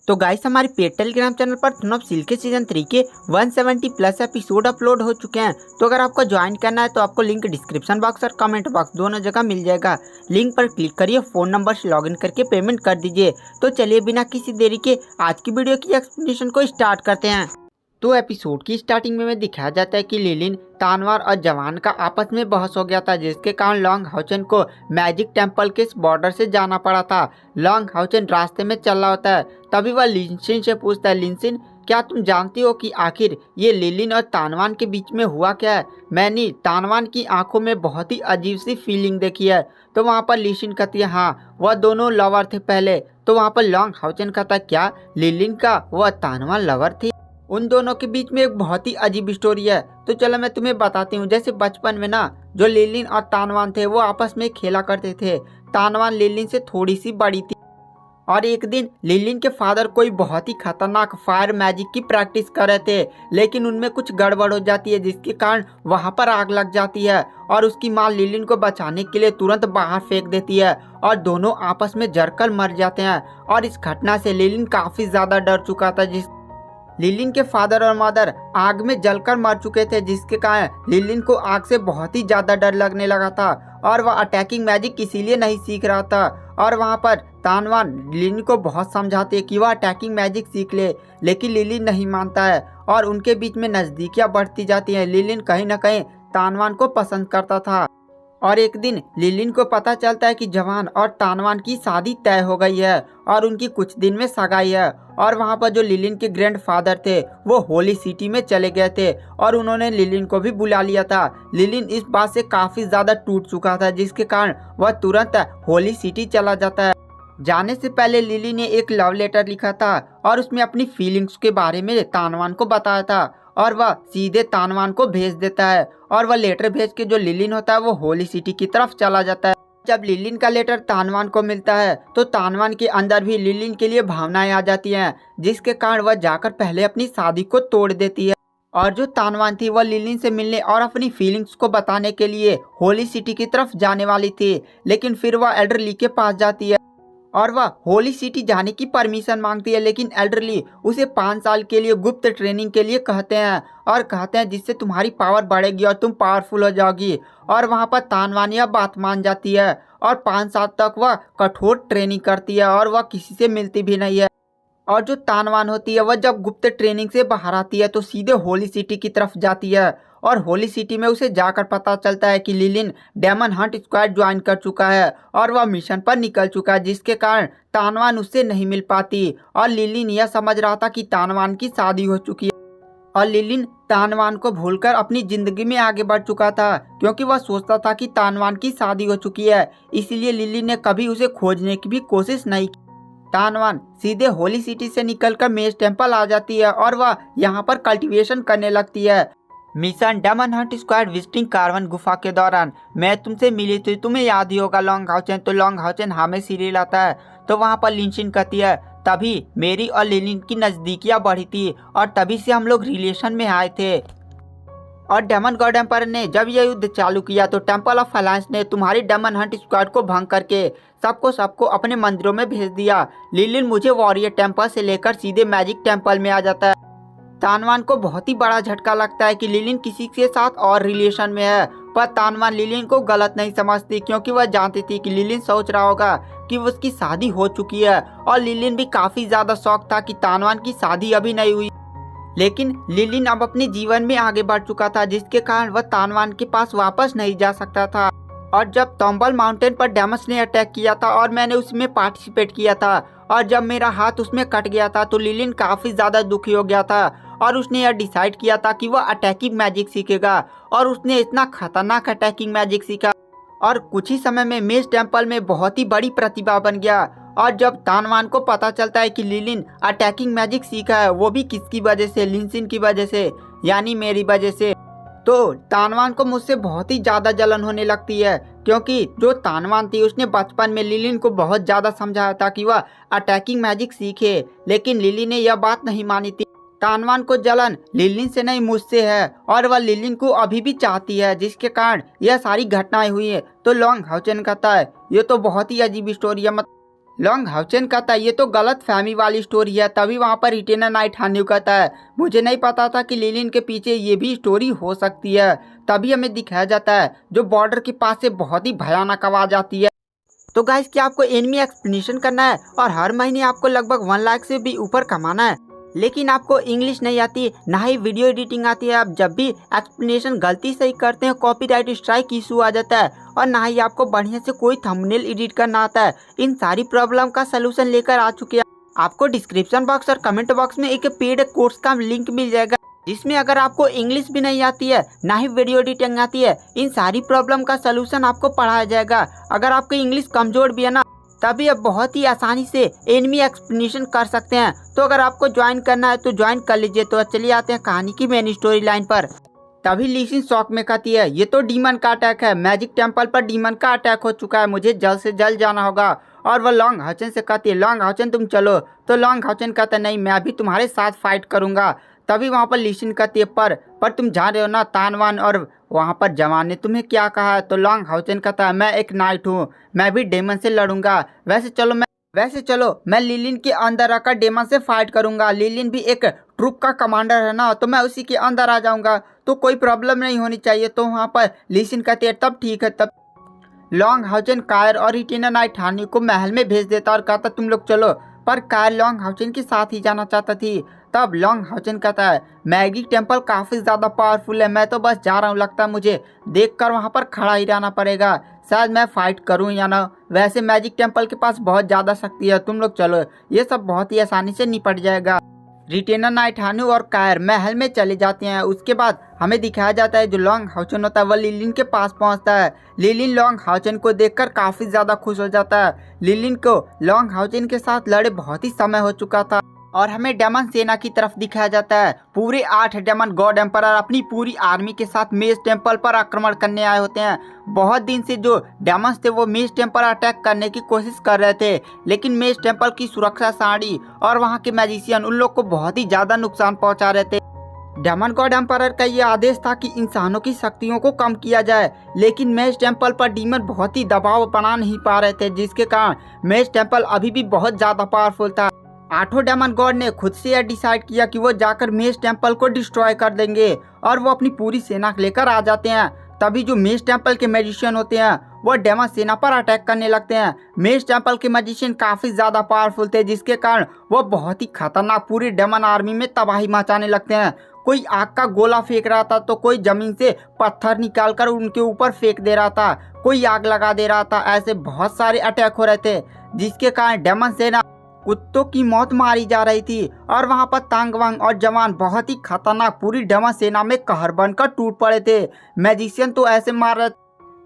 तो गाइस हमारे paid Telegram channel पर थ्रोन ऑफ सिल्क के सीजन 3 के 170 प्लस एपिसोड अपलोड हो चुके हैं। तो अगर आपको ज्वाइन करना है तो आपको लिंक डिस्क्रिप्शन बॉक्स और कमेंट बॉक्स दोनों जगह मिल जाएगा। लिंक पर क्लिक करिए, फ़ोन नंबर से लॉगिन करके पेमेंट कर दीजिए। तो चलिए बिना किसी देरी के आज की वीडियो की एक्सप्लेनेशन को स्टार्ट करते हैं। तो एपिसोड की स्टार्टिंग में दिखाया जाता है कि लिलिन, तानवार और जवान का आपस में बहस हो गया था, जिसके कारण लॉन्ग हाउचेन को मैजिक टेंपल के बॉर्डर से जाना पड़ा था। लॉन्ग हाउचेन रास्ते में चल रहा होता है, तभी वह लिनसिन से पूछता है, लिनसिन क्या तुम जानती हो कि आखिर ये लिलिन और तानवान के बीच में हुआ क्या है? मैंने तानवान की आंखों में बहुत ही अजीब सी फीलिंग देखी है। तो वहाँ पर लिनसिन कहती है हाँ वह दोनों लवर थे पहले। तो वहाँ पर लॉन्ग हाउचेन कहता है क्या लिलिन का वह तानवान लवर थी? उन दोनों के बीच में एक बहुत ही अजीब स्टोरी है। तो चलो मैं तुम्हें बताती हूँ। जैसे बचपन में ना जो लिलिन और तानवान थे वो आपस में खेला करते थे। तानवान लिलिन से थोड़ी सी बड़ी थी और एक दिन लिलिन के फादर कोई बहुत ही खतरनाक फायर मैजिक की प्रैक्टिस कर रहे थे, लेकिन उनमें कुछ गड़बड़ हो जाती है जिसके कारण वहां पर आग लग जाती है और उसकी माँ लिलिन को बचाने के लिए तुरंत बाहर फेंक देती है और दोनों आपस में जलकर मर जाते हैं। और इस घटना से लिलिन काफी ज्यादा डर चुका था। लिलिन के फादर और मदर आग में जलकर मर चुके थे, जिसके कारण लिलिन को आग से बहुत ही ज्यादा डर लगने लगा था और वह अटैकिंग मैजिक इसीलिए नहीं सीख रहा था। और वहां पर तानवान लिलिन को बहुत समझाते कि वह अटैकिंग मैजिक सीख ले, लेकिन लिलिन नहीं मानता है और उनके बीच में नजदीकियां बढ़ती जाती हैं। लिलिन कहीं ना कहीं तानवान को पसंद करता था और एक दिन लिलिन को पता चलता है कि जवान और तानवान की शादी तय हो गई है और उनकी कुछ दिन में सगाई है। और वहाँ पर जो लिलिन के ग्रैंडफादर थे वो होली सिटी में चले गए थे और उन्होंने लिलिन को भी बुला लिया था। लिलिन इस बात से काफी ज्यादा टूट चुका था, जिसके कारण वह तुरंत होली सिटी चला जाता है। जाने से पहले लिलिन ने एक लव लेटर लिखा था और उसमें अपनी फीलिंग्स के बारे में तानवान को बताया था और वह सीधे तानवान को भेज देता है। और वह लेटर भेज के जो लिलिन होता है वो होली सिटी की तरफ चला जाता है। जब लिलिन का लेटर तानवान को मिलता है तो तानवान के अंदर भी लिलिन के लिए भावनाएं आ जाती हैं, जिसके कारण वह जाकर पहले अपनी शादी को तोड़ देती है। और जो तानवान थी वह लिलिन से मिलने और अपनी फीलिंग्स को बताने के लिए होली सिटी की तरफ जाने वाली थी, लेकिन फिर वह एल्डरली के पास जाती है और वह होली सिटी जाने की परमिशन मांगती है। लेकिन एल्डरली उसे 5 साल के लिए गुप्त ट्रेनिंग के लिए कहते हैं और कहते हैं जिससे तुम्हारी पावर बढ़ेगी और तुम पावरफुल हो जाओगी। और वहां पर तानवान यह बात मान जाती है और 5 साल तक वह कठोर ट्रेनिंग करती है और वह किसी से मिलती भी नहीं है। और जो तानवान होती है वह जब गुप्त ट्रेनिंग से बाहर आती है तो सीधे होली सिटी की तरफ जाती है और होली सिटी में उसे जाकर पता चलता है कि Lilin demon hunt squad join कर चुका है और वह मिशन पर निकल चुका है, जिसके कारण तानवान उससे नहीं मिल पाती। और लिलिन यह समझ रहा था कि तानवान की शादी हो चुकी है और लिलिन तानवान को भूलकर अपनी जिंदगी में आगे बढ़ चुका था, क्योंकि वह सोचता था कि तानवान की शादी हो चुकी है। इसलिए लिलिन ने कभी उसे खोजने की भी कोशिश नहीं की। तानवान सीधे होली सिटी से निकलकर मेज टेंपल आ जाती है और वह यहाँ पर कल्टीवेशन करने लगती है। Mission demon hunt squad visiting कार्वन गुफा के दौरान मैं तुमसे मिली थी, तुम्हें याद ही होगा लॉन्ग हाउचेन। तो लॉन्ग हाउचेन हमें सीरियल आता है तो वहाँ पर लिनसिन कहती है तभी मेरी और लिलिन की नजदीकियाँ बढ़ी थी और तभी से हम लोग रिलेशन में आए थे। और डेमन गॉड एम्पायर ने जब यह युद्ध चालू किया तो टेंपल ऑफ अलायंस ने तुम्हारी डेमन हंट स्क्वाड को भंग करके सबको अपने मंदिरों में भेज दिया। लिलिन मुझे वॉरियर टेंपल से लेकर सीधे मैजिक टेंपल में आ जाता है। तानवान को बहुत ही बड़ा झटका लगता है कि लिलिन किसी के साथ और रिलेशन में है, पर तानवान लिलिन को गलत नहीं समझती, क्योंकि वह जानती थी कि लिलिन सोच रहा होगा कि उसकी शादी हो चुकी है और लिलिन भी काफी ज्यादा शौक था कि तानवान की शादी अभी नहीं हुई। लेकिन लिलिन अब अपने जीवन में आगे बढ़ चुका था, जिसके कारण वह तानवान के पास वापस नहीं जा सकता था। और जब तोम्बल माउंटेन पर डेमस ने अटैक किया था और मैंने उसमें पार्टिसिपेट किया था और जब मेरा हाथ उसमें कट गया था तो लिलिन काफी ज्यादा दुखी हो गया था और उसने यह डिसाइड किया था कि वह अटैकिंग मैजिक सीखेगा। और उसने इतना खतरनाक अटैकिंग मैजिक सीखा और कुछ ही समय में मेज टेंपल में बहुत ही बड़ी प्रतिभा बन गया। और जब तानवान को पता चलता है कि लिलिन अटैकिंग मैजिक सीखा है वो भी किसकी वजह से, लिनसिन की वजह से, यानी मेरी वजह से, तो तानवान को मुझसे बहुत ही ज्यादा जलन होने लगती है, क्योंकि जो तानवान थी उसने बचपन में लिलिन को बहुत ज्यादा समझाया था कि वह अटैकिंग मैजिक सीखे, लेकिन लिलिन ने यह बात नहीं मानी थी। तानवान को जलन लिलिन से नहीं मुझसे है और वह लिलिन को अभी भी चाहती है, जिसके कारण यह सारी घटनाएं हुई है। तो लॉन्ग हाउचेन कहता है ये तो बहुत ही अजीब स्टोरी है, लॉन्ग हाउचेन कहता है ये तो गलत फहमी वाली स्टोरी है। तभी वहाँ पर रिटेनर नाइट हान्यू कहता है मुझे नहीं पता था कि लिलिन के पीछे ये भी स्टोरी हो सकती है। तभी हमें दिखाया जाता है जो बॉर्डर के पास से बहुत ही भयानक आवाज आती है। तो गाइस क्या आपको एनिमी एक्सप्लेनेशन करना है और हर महीने आपको लगभग 1 लाख से भी ऊपर कमाना है, लेकिन आपको इंग्लिश नहीं आती, ना ही वीडियो एडिटिंग आती है, आप जब भी एक्सप्लेनेशन गलती से ही करते हैं कॉपीराइट स्ट्राइक इशू आ जाता है, और ना ही आपको बढ़िया से कोई थंबनेल एडिट करना आता है, इन सारी प्रॉब्लम का सलूशन लेकर आ चुके हैं। आपको डिस्क्रिप्शन बॉक्स और कमेंट बॉक्स में एक पेड कोर्स का लिंक मिल जाएगा, जिसमें अगर आपको इंग्लिश भी नहीं आती है, ना ही वीडियो एडिटिंग आती है, इन सारी प्रॉब्लम का सलूशन आपको पढ़ाया जाएगा। अगर आपकी इंग्लिश कमजोर भी है ना, तभी आप बहुत ही आसानी से एनिमी एक्सप्लेनेशन कर सकते हैं। तो अगर आपको ज्वाइन करना है तो ज्वाइन कर लीजिए। तो चलिए आते हैं कहानी की मेन स्टोरी लाइन पर। तभी लीसिन शॉक में कहती है ये तो डीमन का अटैक है, मैजिक टेम्पल पर डीमन का अटैक हो चुका है, मुझे जल्द से जल्द जाना होगा। और वह लॉन्ग हाउचेन से कहती है लॉन्ग हाउचेन तुम चलो। तो लॉन्ग हाउचेन कहता है नहीं मैं भी तुम्हारे साथ फाइट करूंगा। तभी वहाँ पर लीसिन कहती है पर तुम जान रहे हो ना तानवान और वहाँ पर जवान ने तुम्हें क्या कहा है। तो लॉन्ग हाउचेन कहता है मैं एक नाइट हूँ, मैं भी डेमन से लड़ूंगा। वैसे चलो मैं लिलिन के अंदर आकर डेमन से फाइट करूंगा। लिलिन भी एक ट्रुप का कमांडर है ना, तो मैं उसी के अंदर आ जाऊंगा, तो कोई प्रॉब्लम नहीं होनी चाहिए। तो वहाँ पर लीसिन कहती है तब ठीक है। तब लॉन्ग हाउचेन कायर और रिटेनर नाइट हान्यू को महल में भेज देता और कहता तुम लोग चलो, पर कायर लॉन्ग हाउचेन के साथ ही जाना चाहता थी। तब लॉन्ग हाउचेन कहता है मैजिक टेम्पल काफ़ी ज़्यादा पावरफुल है, मैं तो बस जा रहा हूँ, लगता है मुझे देखकर वहाँ पर खड़ा ही रहना पड़ेगा, शायद मैं फाइट करूँ या ना। वैसे मैजिक टेम्पल के पास बहुत ज़्यादा शक्ति है, तुम लोग चलो, ये सब बहुत ही आसानी से निपट जाएगा। रिटेनर नाइट हान्यू और कायर महल में चले जाते हैं। उसके बाद हमें दिखाया जाता है जो लॉन्ग हाउचेन होता है वह लिलिन के पास पहुंचता है। लिलिन लॉन्ग हाउचेन को देखकर काफ़ी ज़्यादा खुश हो जाता है। लिलिन को लॉन्ग हाउचेन के साथ लड़े बहुत ही समय हो चुका था और हमें डेमन सेना की तरफ दिखाया जाता है। पूरे 8 डेमन गॉड एम्परर अपनी पूरी आर्मी के साथ मेज टेम्पल पर आक्रमण करने आए होते हैं। बहुत दिन से जो डेमन्स थे वो मेज टेम्पल अटैक करने की कोशिश कर रहे थे, लेकिन मेज टेम्पल की सुरक्षा साड़ी और वहाँ के मैजिशियन उन लोग को बहुत ही ज़्यादा नुकसान पहुँचा रहे थे। डेमन गॉड एम्परर का ये आदेश था कि इंसानों की शक्तियों को कम किया जाए, लेकिन मेज टेम्पल पर डीमन बहुत ही दबाव बना नहीं पा रहे थे, जिसके कारण मेज टेम्पल अभी भी बहुत ज़्यादा पावरफुल था। 8 डेमन गॉड ने खुद से यह डिसाइड किया कि वो जाकर मेज टेम्पल को डिस्ट्रॉय कर देंगे और वो अपनी पूरी सेना लेकर आ जाते हैं। तभी जो मेज टेम्पल के मैजिशियन होते हैं वो डेमन सेना पर अटैक करने लगते हैं। मेज टेम्पल के मैजिशियन काफ़ी ज़्यादा पावरफुल थे, जिसके कारण वो बहुत ही खतरनाक पूरी डेमन आर्मी में तबाही मचाने लगते हैं। कोई आग का गोला फेंक रहा था, तो कोई जमीन से पत्थर निकालकर उनके ऊपर फेंक दे रहा था, कोई आग लगा दे रहा था। ऐसे बहुत सारे अटैक हो रहे थे, जिसके कारण डेमन सेना कुत्तों की मौत मारी जा रही थी और वहां पर तांगवांग और जवान बहुत ही खतरनाक पूरी डेमन सेना में कहर बनकर टूट पड़े थे। मैजिशियन तो ऐसे मार रहे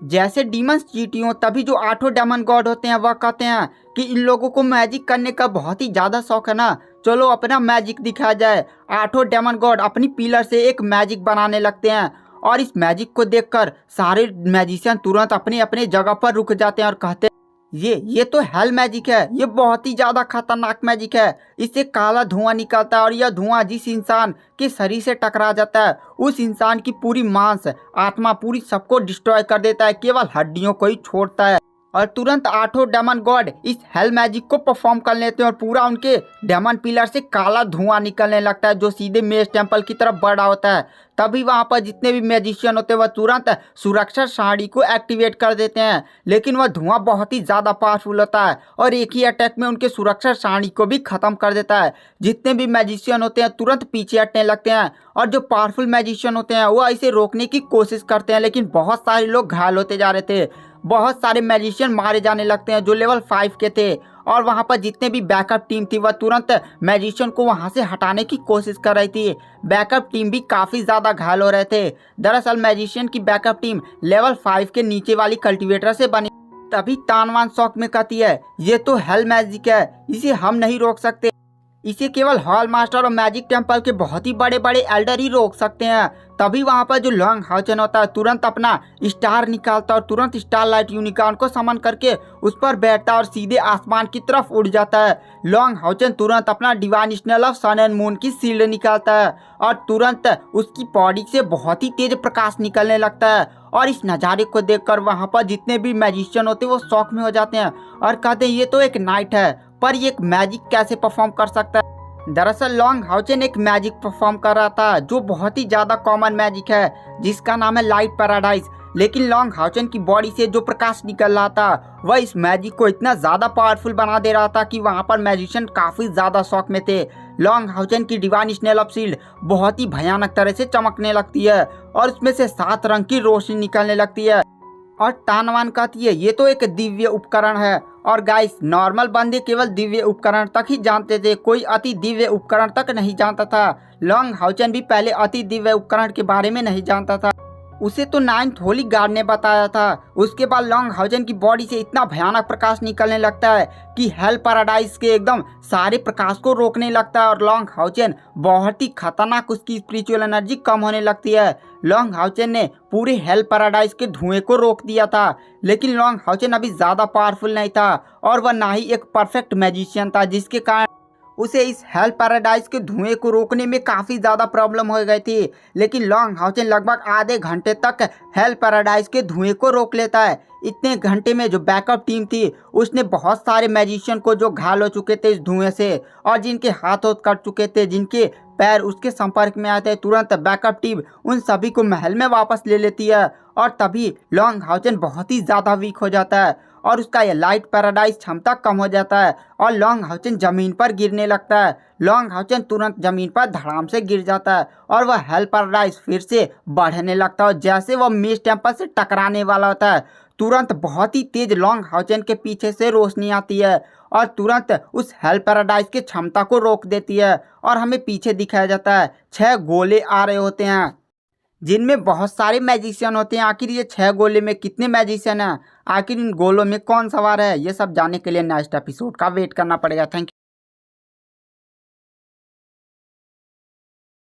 जैसे डीमंस चींटियों। तभी जो 8 डेमन गॉड होते हैं वह कहते हैं कि इन लोगों को मैजिक करने का बहुत ही ज़्यादा शौक है ना, चलो अपना मैजिक दिखाया जाए। 8 डेमन गॉड अपनी पिलर से एक मैजिक बनाने लगते हैं और इस मैजिक को देखकर सारे मैजिशियन तुरंत अपने अपने जगह पर रुक जाते हैं और कहते हैं ये तो हेल मैजिक है, ये बहुत ही ज़्यादा खतरनाक मैजिक है। इससे काला धुआं निकलता है और यह धुआं जिस इंसान के शरीर से टकरा जाता है उस इंसान की पूरी मांस आत्मा पूरी सबको डिस्ट्रॉय कर देता है, केवल हड्डियों को ही छोड़ता है। और तुरंत 8 डेमन गॉड इस हेल मैजिक को परफॉर्म कर लेते हैं और पूरा उनके डेमन पिलर से काला धुआं निकलने लगता है जो सीधे मेज टेम्पल की तरफ बढ़ा होता है। तभी वहाँ पर जितने भी मैजिशियन होते हैं वह तुरंत सुरक्षा साड़ी को एक्टिवेट कर देते हैं, लेकिन वह धुआं बहुत ही ज़्यादा पावरफुल होता है और एक ही अटैक में उनके सुरक्षा साड़ी को भी ख़त्म कर देता है। जितने भी मैजिशियन होते हैं तुरंत पीछे हटने लगते हैं और जो पावरफुल मैजिशियन होते हैं वो इसे रोकने की कोशिश करते हैं, लेकिन बहुत सारे लोग घायल होते जा रहे थे। बहुत सारे मैजिशियन मारे जाने लगते हैं जो लेवल 5 के थे और वहाँ पर जितने भी बैकअप टीम थी वह तुरंत मैजिशियन को वहाँ से हटाने की कोशिश कर रही थी। बैकअप टीम भी काफ़ी ज़्यादा घायल हो रहे थे। दरअसल मैजिशियन की बैकअप टीम लेवल 5 के नीचे वाली कल्टीवेटर से बनी। तभी तानवान शौक में कहती है ये तो हेल मैजिक है, इसे हम नहीं रोक सकते, इसे केवल हॉल मास्टर और मैजिक टेम्पल के बहुत ही बड़े बड़े एल्डर ही रोक सकते हैं। तभी वहाँ पर जो लॉन्ग हाउचन होता है तुरंत अपना स्टार निकालता है और तुरंत स्टार लाइट यूनिकॉर्न को समन करके उस पर बैठता है और सीधे आसमान की तरफ उड़ जाता है। लॉन्ग हाउचन तुरंत अपना divine snail of sun and moon की शील्ड निकालता है और तुरंत उसकी बॉडी से बहुत ही तेज प्रकाश निकलने लगता है। और इस नज़ारे को देखकर वहाँ पर जितने भी मैजिशियन होते हैं वो शॉक में हो जाते हैं और कहते हैं ये तो एक नाइट है, पर ये एक मैजिक कैसे परफॉर्म कर सकता है। दरअसल लॉन्ग हाउचन एक मैजिक परफॉर्म कर रहा था जो बहुत ही ज़्यादा कॉमन मैजिक है जिसका नाम है लाइट पैराडाइज। लेकिन लॉन्ग हाउचन की बॉडी से जो प्रकाश निकल रहा था वह इस मैजिक को इतना ज़्यादा पावरफुल बना दे रहा था कि वहाँ पर मैजिशियन काफ़ी ज़्यादा शॉक में थे। लॉन्ग हाउचन की डिवाइन स्नेल ऑफ शील्ड बहुत ही भयानक तरह से चमकने लगती है और उसमें से 7 रंग की रोशनी निकलने लगती है और तानवान कहती है ये तो एक दिव्य उपकरण है। और गाइस नॉर्मल बंदे केवल दिव्य उपकरण तक ही जानते थे, कोई अति दिव्य उपकरण तक नहीं जानता था। लॉन्ग हाउचन भी पहले अति दिव्य उपकरण के बारे में नहीं जानता था, उसे तो 9th होली गार्ड ने बताया था। उसके बाद लॉन्ग हाउचन की बॉडी से इतना भयानक प्रकाश निकलने लगता है कि हेल पैराडाइज के एकदम सारे प्रकाश को रोकने लगता है और लॉन्ग हाउचन बहुत ही खतरनाक उसकी स्पिरिचुअल एनर्जी कम होने लगती है। लॉन्ग हाउचन ने पूरे हेल पैराडाइज के धुएं को रोक दिया था, लेकिन लॉन्ग हाउचन अभी ज़्यादा पावरफुल नहीं था और वह ना ही एक परफेक्ट मैजिशियन था, जिसके कारण उसे इस हेल पैराडाइज के धुएं को रोकने में काफ़ी ज़्यादा प्रॉब्लम हो गई थी। लेकिन लॉन्ग हाउचन लगभग आधे घंटे तक हेल पैराडाइज के धुएं को रोक लेता है। इतने घंटे में जो बैकअप टीम थी उसने बहुत सारे मैजिशियन को जो घायल हो चुके थे इस धुएं से और जिनके हाथ कट चुके थे, जिनके पैर उसके संपर्क में आए थे, तुरंत बैकअप टीम उन सभी को महल में वापस ले लेती है। और तभी लॉन्ग हाउचन बहुत ही ज़्यादा वीक हो जाता है और उसका यह लाइट पैराडाइज क्षमता कम हो जाता है और लॉन्ग हाउचन ज़मीन पर गिरने लगता है। लॉन्ग हाउचन तुरंत ज़मीन पर धड़ाम से गिर जाता है और वह हेल पैराडाइज फिर से बढ़ने लगता है। जैसे वह मेज टेम्पल से टकराने वाला होता है तुरंत बहुत ही तेज लॉन्ग हाउचन के पीछे से रोशनी आती है और तुरंत उस हेल पैराडाइज की क्षमता को रोक देती है और हमें पीछे दिखाया जाता है 6 गोले आ रहे होते हैं जिनमें बहुत सारे मैजिशियन होते हैं। आखिर ये 6 गोले में कितने मैजिशियन हैं, आखिर इन गोलों में कौन सवार है, ये सब जानने के लिए नेक्स्ट एपिसोड का वेट करना पड़ेगा। Thank you.